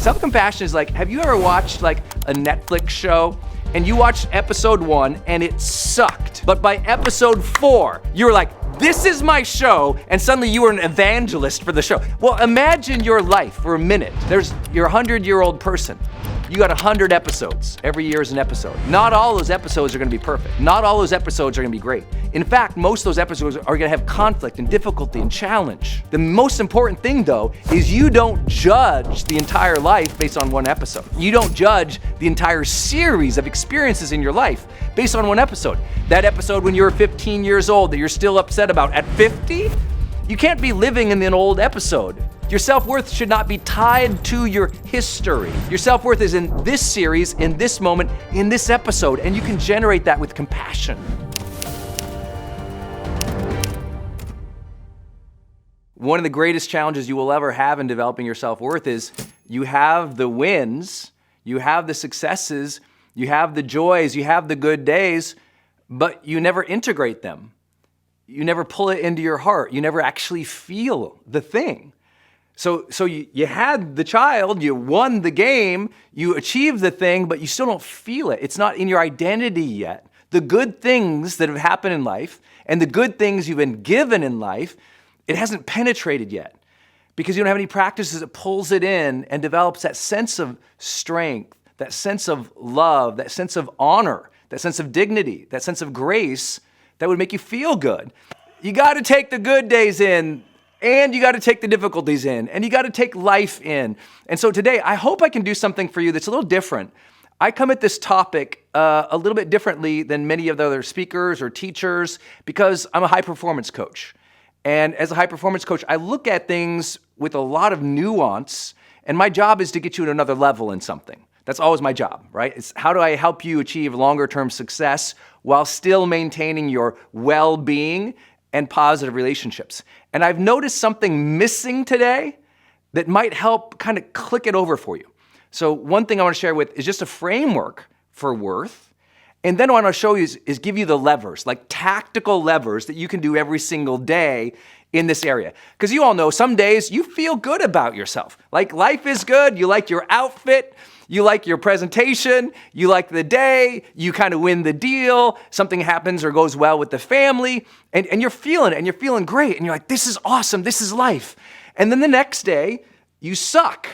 Self-compassion is like, have you ever watched like a Netflix show and you watched episode 1 and it sucked, but by episode 4, you were like, this is my show, and suddenly you were an evangelist for the show. Well, imagine your life for a minute. You're a 100-year-old person. You got 100 episodes. Every year is an episode. Not all those episodes are gonna be perfect. Not all those episodes are gonna be great. In fact, most of those episodes are gonna have conflict and difficulty and challenge. The most important thing though, is you don't judge the entire life based on one episode. You don't judge the entire series of experiences in your life based on one episode. That episode when you were 15 years old that you're still upset about at 50, you can't be living in an old episode. Your self-worth should not be tied to your history. Your self-worth is in this series, in this moment, in this episode, and you can generate that with compassion. One of the greatest challenges you will ever have in developing your self-worth is you have the wins, you have the successes, you have the joys, you have the good days, but you never integrate them. You never pull it into your heart. You never actually feel the thing. So you had the child, you won the game, you achieved the thing, but you still don't feel it. It's not in your identity yet. The good things that have happened in life and the good things you've been given in life, it hasn't penetrated yet because you don't have any practices that pulls it in and develops that sense of strength, that sense of love, that sense of honor, that sense of dignity, that sense of grace that would make you feel good. You gotta take the good days in, and you gotta take the difficulties in, and you gotta take life in. And so today, I hope I can do something for you that's a little different. I come at this topic a little bit differently than many of the other speakers or teachers because I'm a high performance coach. And as a high performance coach, I look at things with a lot of nuance, and my job is to get you to another level in something. That's always my job, right? It's how do I help you achieve longer term success while still maintaining your well-being and positive relationships. And I've noticed something missing today that might help kind of click it over for you. So one thing I want to share with is just a framework for worth. And then what I want to show you is give you the levers, like tactical levers that you can do every single day in this area. Because you all know some days you feel good about yourself. Like life is good, you like your outfit, you like your presentation, you like the day, you kind of win the deal, something happens or goes well with the family, and you're feeling it, and you're feeling great, and you're like, this is awesome, this is life. And then the next day, you suck.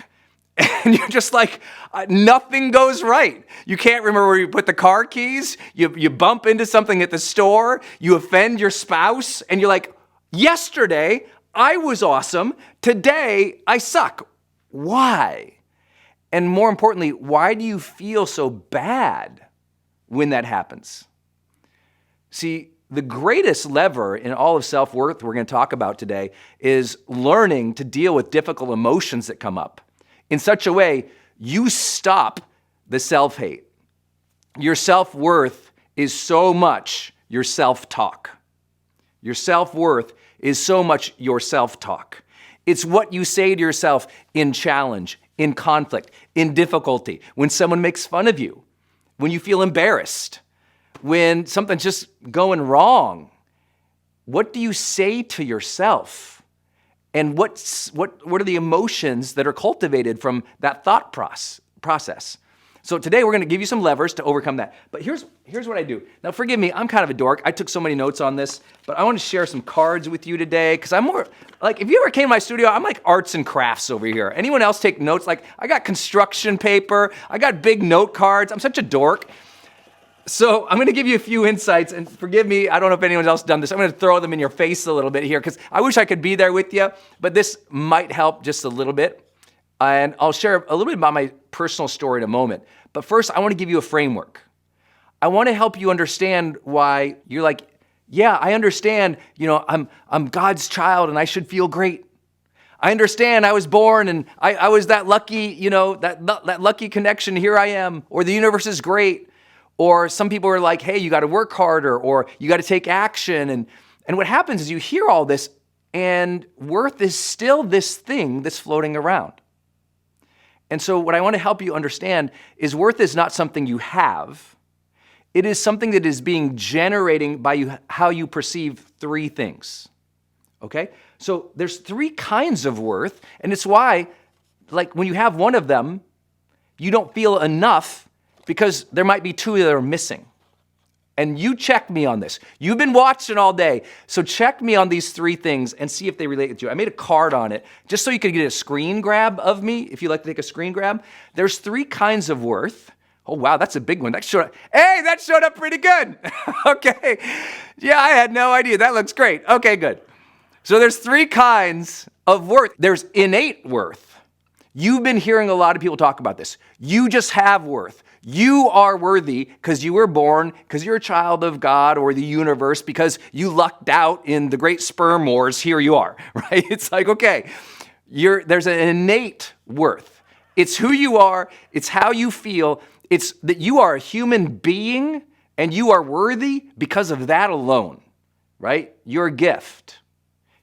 And you're just like, nothing goes right. You can't remember where you put the car keys, you bump into something at the store, you offend your spouse, and you're like, yesterday, I was awesome, today, I suck. Why? And more importantly, why do you feel so bad when that happens? See, the greatest lever in all of self-worth we're going to talk about today is learning to deal with difficult emotions that come up in such a way you stop the self-hate. Your self-worth is so much your self-talk. Your self-worth is so much your self-talk. It's what you say to yourself in challenge, in conflict, in difficulty, when someone makes fun of you, when you feel embarrassed, when something's just going wrong. What do you say to yourself? And what are the emotions that are cultivated from that thought process? So today we're going to give you some levers to overcome that. But here's what I do. Now forgive me, I'm kind of a dork. I took so many notes on this, but I want to share some cards with you today because I'm more like, if you ever came to my studio, I'm like arts and crafts over here. Anyone else take notes? Like I got construction paper, I got big note cards. I'm such a dork. So I'm going to give you a few insights, and forgive me, I don't know if anyone else has done this. I'm going to throw them in your face a little bit here because I wish I could be there with you, but this might help just a little bit. And I'll share a little bit about my personal story in a moment. But first, I want to give you a framework. I want to help you understand why you're like, yeah, I understand, I'm God's child and I should feel great. I understand I was born and I was that lucky, that lucky connection, here I am, or the universe is great. Or some people are like, hey, you got to work harder, or you got to take action. And what happens is you hear all this, and worth is still this thing that's floating around. And so what I want to help you understand is worth is not something you have. It is something that is being generating by you, how you perceive three things. Okay? So there's three kinds of worth, and it's why like when you have one of them, you don't feel enough because there might be two that are missing. And you check me on this. You've been watching all day. So check me on these three things and see if they relate to you. I made a card on it just so you could get a screen grab of me if you like to take a screen grab. There's 3 kinds of worth. Oh, wow, that's a big one. That showed up pretty good. Okay. Yeah, I had no idea. That looks great. Okay, good. So there's 3 kinds of worth. There's innate worth. You've been hearing a lot of people talk about this. You just have worth. You are worthy because you were born, because you're a child of God or the universe, because you lucked out in the great sperm wars. Here you are, right? It's like, okay, there's an innate worth. It's who you are. It's how you feel. It's that you are a human being and you are worthy because of that alone, right? You're a gift.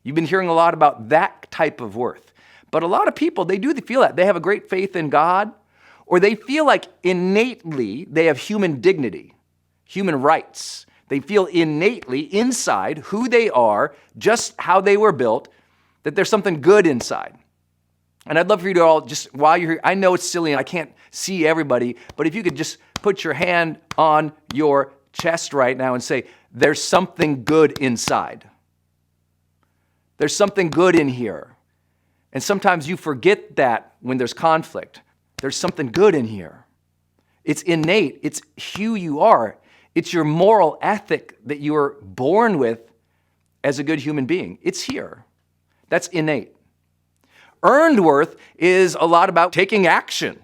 You've been hearing a lot about that type of worth. But a lot of people, they do feel that. They have a great faith in God, or they feel like innately they have human dignity, human rights. They feel innately inside who they are, just how they were built, that there's something good inside. And I'd love for you to all just, while you're here, I know it's silly and I can't see everybody, but if you could just put your hand on your chest right now and say, there's something good inside. There's something good in here. And sometimes you forget that when there's conflict. There's something good in here. It's innate. It's who you are. It's your moral ethic that you were born with as a good human being. It's here. That's innate. Earned worth is a lot about taking action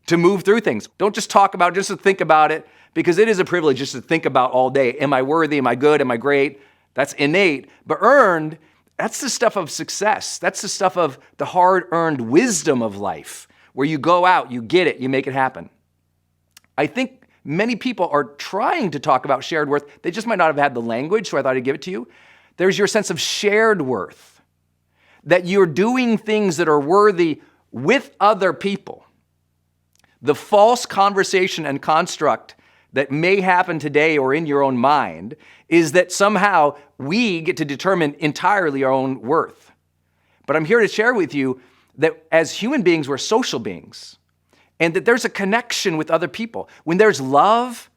to move through things. Don't just talk about it, just to think about it, because it is a privilege just to think about all day. Am I worthy? Am I good? Am I great? That's innate. But earned, that's the stuff of success. That's the stuff of the hard-earned wisdom of life, where you go out, you get it, you make it happen. I think many people are trying to talk about shared worth. They just might not have had the language, so I thought I'd give it to you. There's your sense of shared worth, that you're doing things that are worthy with other people. The false conversation and construct that may happen today or in your own mind is that somehow we get to determine entirely our own worth. But I'm here to share with you that as human beings, we're social beings, and that there's a connection with other people. When there's love,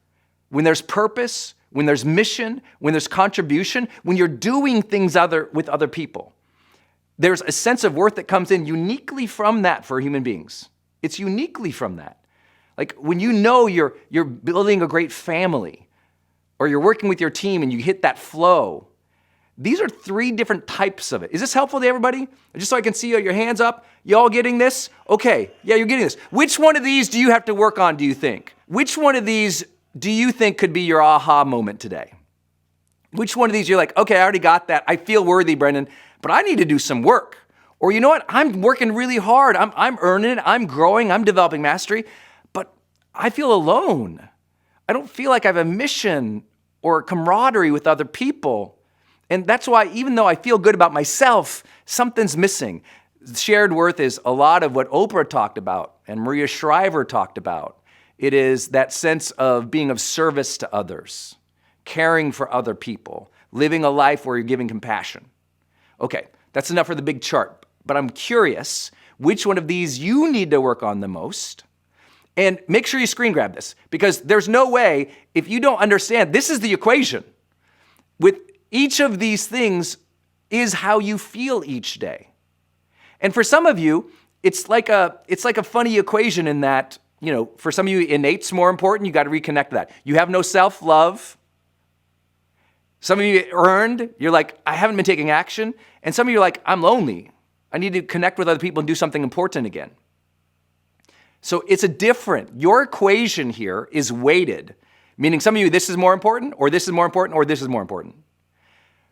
when there's purpose, when there's mission, when there's contribution, when you're doing things with other people, there's a sense of worth that comes in uniquely from that for human beings. It's uniquely from that. Like when you know you're building a great family, or you're working with your team and you hit that flow. These are 3 different types of it. Is this helpful to everybody? Just so I can see your hands up. You all getting this? Okay, yeah, you're getting this. Which one of these do you have to work on, do you think? Which one of these do you think could be your aha moment today? Which one of these you're like, okay, I already got that. I feel worthy, Brendon, but I need to do some work. Or you know what? I'm working really hard. I'm earning it. I'm growing. I'm developing mastery, but I feel alone. I don't feel like I have a mission or camaraderie with other people. And that's why, even though I feel good about myself, something's missing. Shared worth is a lot of what Oprah talked about and Maria Shriver talked about. It is that sense of being of service to others, caring for other people, living a life where you're giving compassion. Okay, that's enough for the big chart. But I'm curious which one of these you need to work on the most. And make sure you screen grab this, because there's no way, if you don't understand, this is the equation. With each of these things is how you feel each day. And for some of you, it's like a funny equation in that, for some of you, innate's more important. You got to reconnect that. You have no self-love. Some of you earned. You're like, I haven't been taking action. And some of you are like, I'm lonely. I need to connect with other people and do something important again. So it's your equation here is weighted, meaning some of you, this is more important, or this is more important, or this is more important.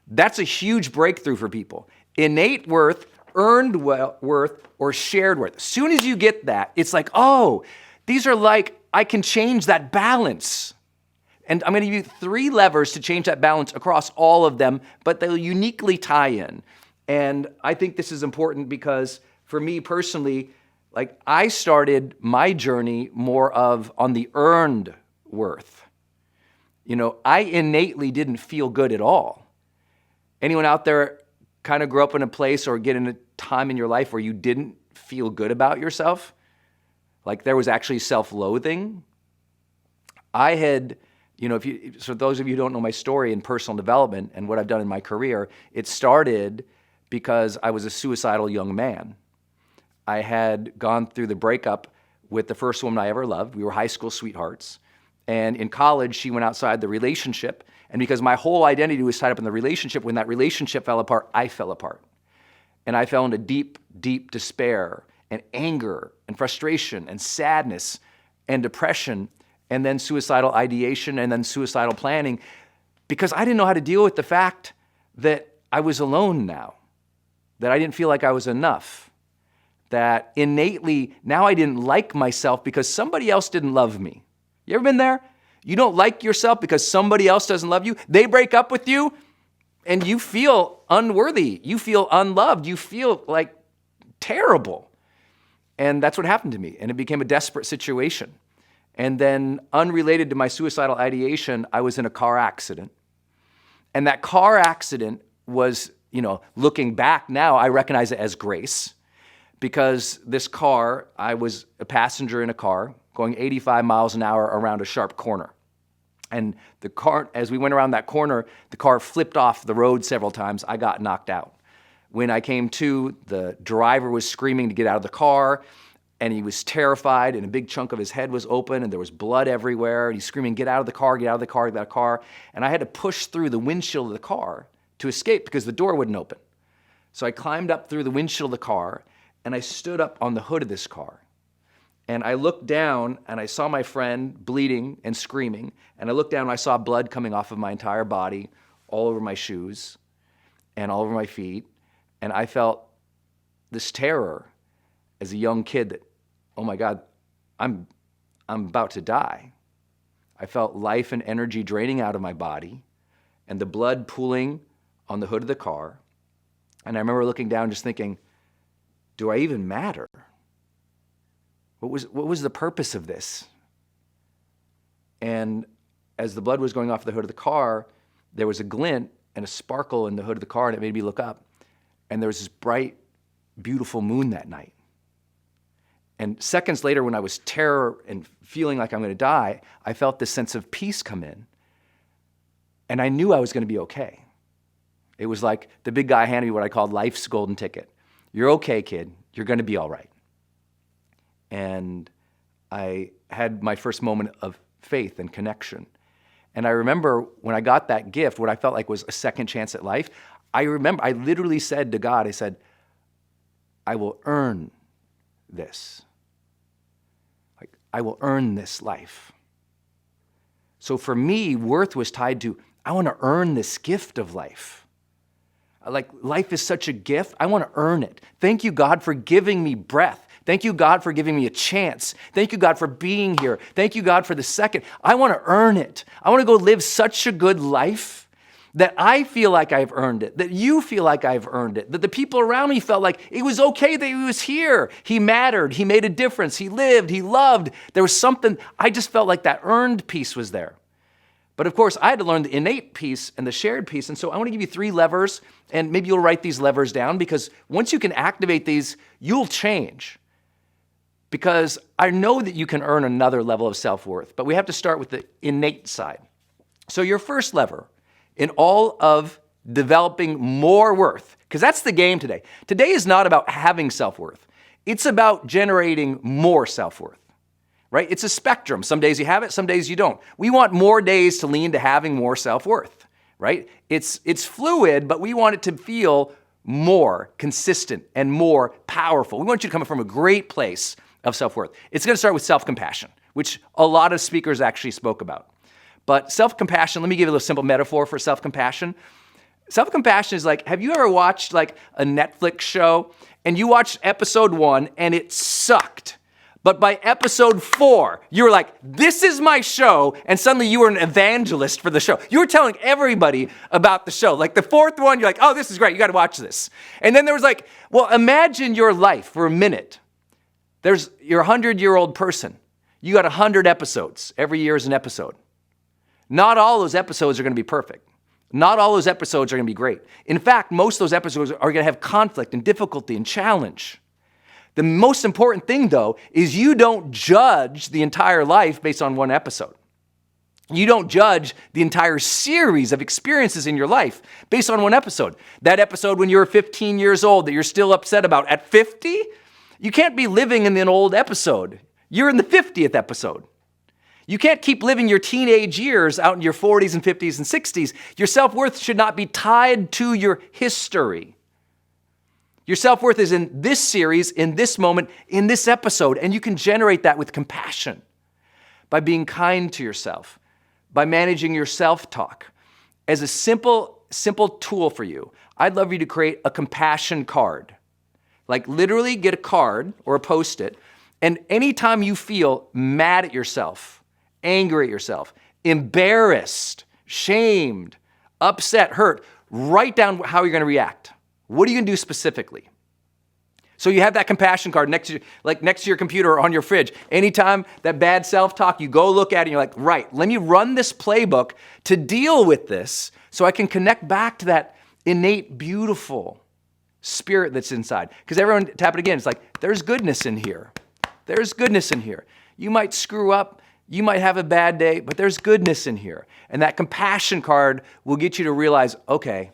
That's a huge breakthrough for people. Innate worth, earned worth, or shared worth. As soon as you get that, it's like, oh, these are like, I can change that balance. And I'm going to give you 3 levers to change that balance across all of them, but they'll uniquely tie in. And I think this is important because for me personally, like I started my journey more of on the earned worth. I innately didn't feel good at all. Anyone out there kind of grew up in a place or get in a time in your life where you didn't feel good about yourself. Like there was actually self-loathing. I had, so those of you who don't know my story in personal development and what I've done in my career, it started because I was a suicidal young man. I had gone through the breakup with the first woman I ever loved. We were high school sweethearts. And in college, she went outside the relationship. And because my whole identity was tied up in the relationship, when that relationship fell apart, I fell apart. And I fell into deep, deep despair and anger and frustration and sadness and depression and then suicidal ideation and then suicidal planning because I didn't know how to deal with the fact that I was alone now, that I didn't feel like I was enough, that innately now I didn't like myself because somebody else didn't love me. You ever been there? You don't like yourself because somebody else doesn't love you. They break up with you and you feel unworthy. You feel unloved. You feel like terrible. And that's what happened to me. And it became a desperate situation. And then unrelated to my suicidal ideation, I was in a car accident. And that car accident was, looking back now, I recognize it as grace because this car, I was a passenger in a car going 85 miles an hour around a sharp corner. And the car, as we went around that corner, the car flipped off the road several times. I got knocked out. When I came to, the driver was screaming to get out of the car, and he was terrified, and a big chunk of his head was open, and there was blood everywhere, and he's screaming, get out of the car, get out of the car, get out of the car. And I had to push through the windshield of the car to escape because the door wouldn't open. So I climbed up through the windshield of the car, and I stood up on the hood of this car. And I looked down, and I saw my friend bleeding and screaming. And I looked down, and I saw blood coming off of my entire body, all over my shoes, and all over my feet. And I felt this terror as a young kid that, oh my God, I'm about to die. I felt life and energy draining out of my body, and the blood pooling on the hood of the car. And I remember looking down just thinking, do I even matter? What was the purpose of this? And as the blood was going off the hood of the car, there was a glint and a sparkle in the hood of the car, and it made me look up. And there was this bright, beautiful moon that night. And seconds later, when I was terror and feeling like I'm going to die, I felt this sense of peace come in. And I knew I was going to be okay. It was like the big guy handed me what I called life's golden ticket. You're okay, kid. You're going to be all right. And I had my first moment of faith and connection. And I remember when I got that gift, what I felt like was a second chance at life, I remember I literally said to God, I said, I will earn this. Like, I will earn this life. So for me, worth was tied to, I want to earn this gift of life. Like, life is such a gift. I want to earn it. Thank you, God, for giving me breath. Thank you, God, for giving me a chance. Thank you, God, for being here. Thank you, God, for the second. I want to earn it. I want to go live such a good life that I feel like I've earned it, that you feel like I've earned it, that the people around me felt like it was okay that he was here. He mattered. He made a difference. He lived. He loved. There was something. I just felt like that earned piece was there. But of course, I had to learn the innate piece and the shared piece. And so I want to give you 3 levers, and maybe you'll write these levers down because once you can activate these, you'll change. Because I know that you can earn another level of self-worth, but we have to start with the innate side. So your first lever in all of developing more worth, because that's the game today. Today is not about having self-worth. It's about generating more self-worth, right? It's a spectrum. Some days you have it, some days you don't. We want more days to lean to having more self-worth, right? It's fluid, but we want it to feel more consistent and more powerful. We want you to come from a great place of self-worth. It's going to start with self-compassion, which a lot of speakers actually spoke about. But self-compassion, let me give you a simple metaphor for self-compassion. Self-compassion is like, have you ever watched like a Netflix show and you watched episode 1 and it sucked? But by episode 4, you were like, this is my show, and suddenly you were an evangelist for the show. You were telling everybody about the show. Like the 4th one, you're like, oh, this is great, you got to watch this. And then there was like, well, imagine your life for a minute. You're a 100-year-old person. You got 100 episodes. Every year is an episode. Not all those episodes are going to be perfect. Not all those episodes are going to be great. In fact, most of those episodes are going to have conflict and difficulty and challenge. The most important thing, though, is you don't judge the entire life based on one episode. You don't judge the entire series of experiences in your life based on one episode. That episode when you were 15 years old that you're still upset about at 50, you can't be living in an old episode. You're in the 50th episode. You can't keep living your teenage years out in your 40s and 50s and 60s. Your self-worth should not be tied to your history. Your self-worth is in this series, in this moment, in this episode, and you can generate that with compassion by being kind to yourself, by managing your self-talk. As a simple tool for you, I'd love you to create a compassion card. Like literally get a card or a Post-it, and anytime you feel mad at yourself, angry at yourself, embarrassed, shamed, upset, hurt, write down how you're going to react. What are you going to do specifically? So you have that compassion card next to your computer or on your fridge. Anytime that bad self-talk, you go look at it and you're like, right, let me run this playbook to deal with this so I can connect back to that innate, beautiful spirit that's inside. Because everyone, tap it again, it's like, there's goodness in here. There's goodness in here. You might screw up, you might have a bad day, but there's goodness in here. And that compassion card will get you to realize, okay,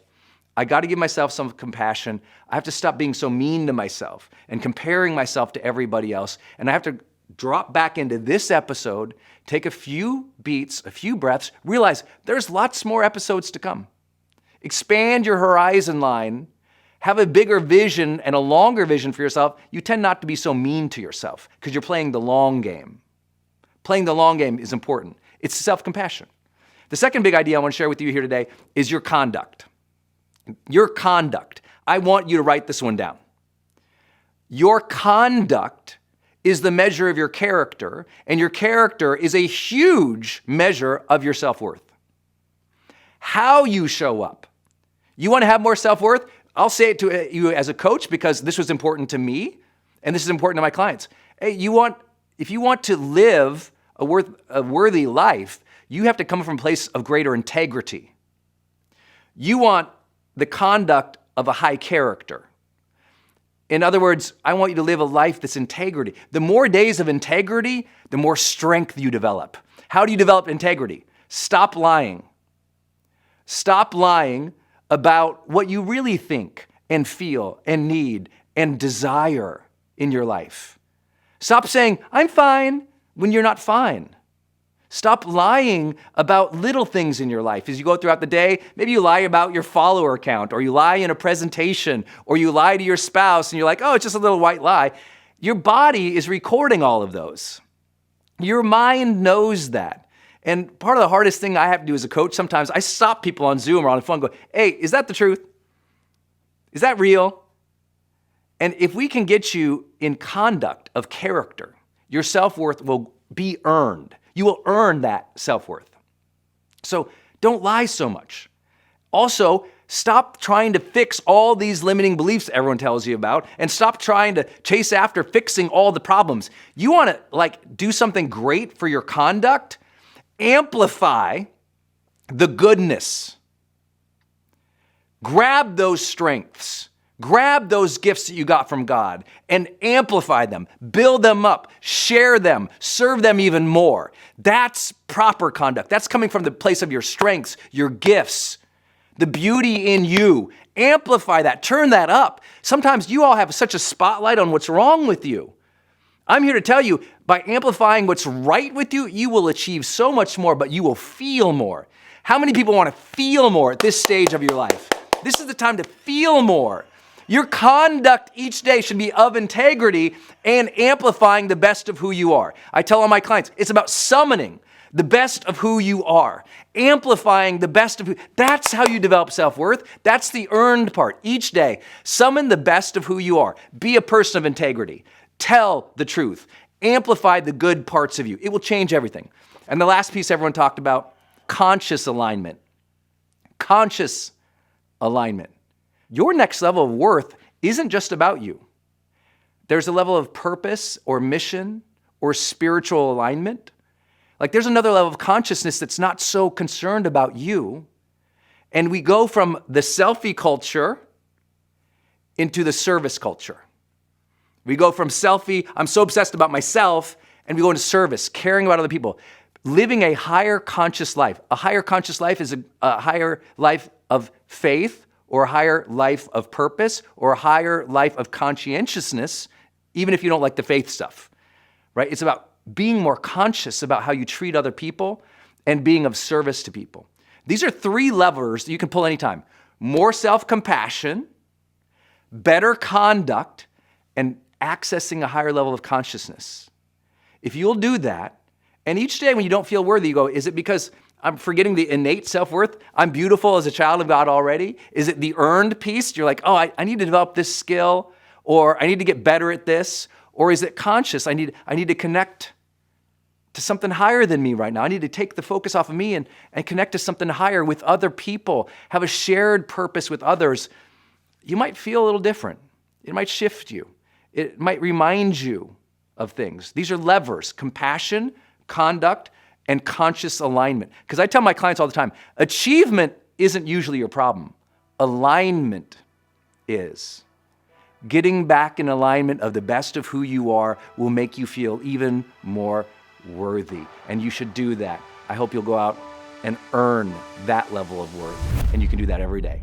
I got to give myself some compassion. I have to stop being so mean to myself and comparing myself to everybody else. And I have to drop back into this episode, take a few beats, a few breaths, realize there's lots more episodes to come. Expand your horizon line, have a bigger vision and a longer vision for yourself. You tend not to be so mean to yourself because you're playing the long game. Playing the long game is important. It's self-compassion. The second big idea I want to share with you here today is your conduct. Your conduct. I want you to write this one down. Your conduct is the measure of your character, and your character is a huge measure of your self-worth. How you show up. You want to have more self-worth? I'll say it to you as a coach because this was important to me, and this is important to my clients. Hey, if you want to live a worthy life, you have to come from a place of greater integrity. You want the conduct of a high character. In other words, I want you to live a life that's integrity. The more days of integrity, the more strength you develop. How do you develop integrity? Stop lying. Stop lying about what you really think and feel and need and desire in your life. Stop saying, I'm fine, when you're not fine. Stop lying about little things in your life. As you go throughout the day, maybe you lie about your follower count, or you lie in a presentation, or you lie to your spouse, and you're like, oh, it's just a little white lie. Your body is recording all of those. Your mind knows that. And part of the hardest thing I have to do as a coach, sometimes I stop people on Zoom or on the phone and go, hey, is that the truth? Is that real? And if we can get you in conduct of character, your self-worth will be earned. You will earn that self-worth. So don't lie so much. Also, stop trying to fix all these limiting beliefs everyone tells you about, and stop trying to chase after fixing all the problems. You want to do something great for your conduct? Amplify the goodness. Grab those strengths. Grab those gifts that you got from God and amplify them, build them up, share them, serve them even more. That's proper conduct. That's coming from the place of your strengths, your gifts, the beauty in you. Amplify that, turn that up. Sometimes you all have such a spotlight on what's wrong with you. I'm here to tell you, by amplifying what's right with you, you will achieve so much more, but you will feel more. How many people want to feel more at this stage of your life? This is the time to feel more. Your conduct each day should be of integrity and amplifying the best of who you are. I tell all my clients, it's about summoning the best of who you are, amplifying the best of who. That's how you develop self-worth. That's the earned part. Each day, summon the best of who you are. Be a person of integrity. Tell the truth. Amplify the good parts of you. It will change everything. And the last piece everyone talked about, conscious alignment. Conscious alignment. Your next level of worth isn't just about you. There's a level of purpose or mission or spiritual alignment. There's another level of consciousness that's not so concerned about you. And we go from the selfie culture into the service culture. We go from selfie, I'm so obsessed about myself, and we go into service, caring about other people. Living a higher conscious life. A higher conscious life is a higher life of faith, or a higher life of purpose, or a higher life of conscientiousness, even if you don't like the faith stuff, right? It's about being more conscious about how you treat other people and being of service to people. These are 3 levers that you can pull anytime. More self-compassion, better conduct, and accessing a higher level of consciousness. If you'll do that, and each day when you don't feel worthy, you go, is it because I'm forgetting the innate self-worth? I'm beautiful as a child of God already? Is it the earned piece? You're like, oh, I need to develop this skill, or I need to get better at this, or is it conscious? I need to connect to something higher than me right now. I need to take the focus off of me and connect to something higher with other people, have a shared purpose with others. You might feel a little different. It might shift you. It might remind you of things. These are levers: compassion, conduct, and conscious alignment. Because I tell my clients all the time, achievement isn't usually your problem. Alignment is. Getting back in alignment of the best of who you are will make you feel even more worthy. And you should do that. I hope you'll go out and earn that level of worth. And you can do that every day.